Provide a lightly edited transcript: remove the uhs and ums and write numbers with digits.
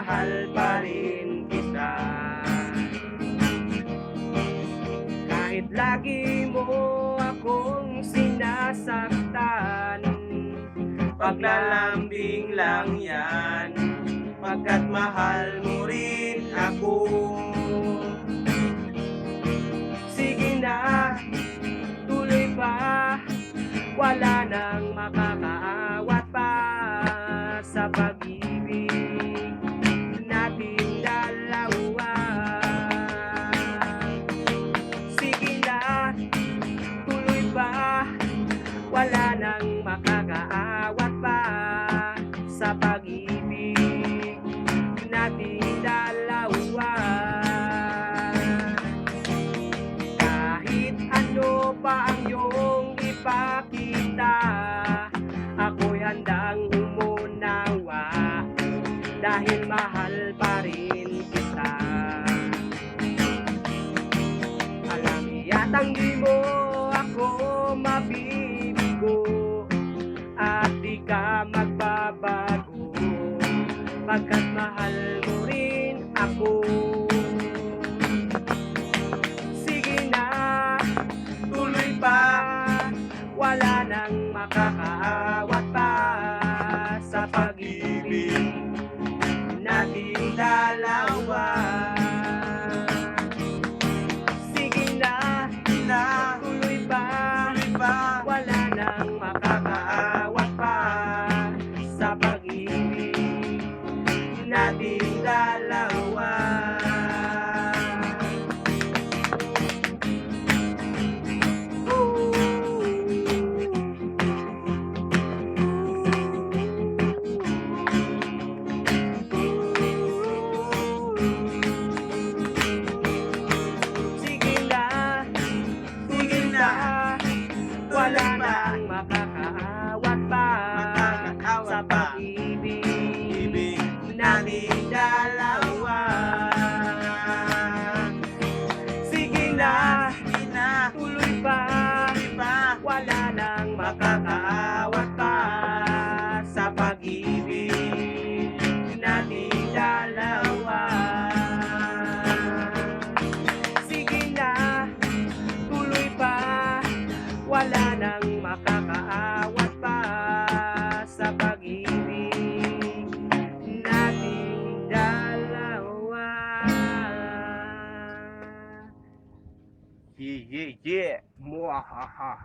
mahal pa rin kita. Kahit lagi mo akong sinasaktan, paglalambing lang yan, pagkat mahal mo rin ako. Sige na, tuloy pa, wala nang makakaawat pa sa pag-ibig nating dalawa. Sige na, tuloy pa, wala nang makakaawat pa sa pag-ibig nating dalawa. Kahit ano pa ang iyong ipakita, ako'y handang umunawa, dahil mahal pa rin kita. Alam yatang di mo ako mabibigo, at di ka magbabago, pagkat mahal mo rin ako. Sige na, tuloy pa, wala nang makakaawat pa sa pag-ibig nating dalawa. Sige na, tuloy pa, wala nang makakaawat pa sa pag-ibig nating dalawa. Wala nang makakaawat pa sa pag-ibig nating dalawa. Sige na, tuloy pa, wala nang makakaawat pa sa pag-ibig nating dalawa. Sige na, tuloy pa, wala nang makakaawat pa sa pag-ibig nating dalawa. Yeah, yeah, yeah. Mwahaha.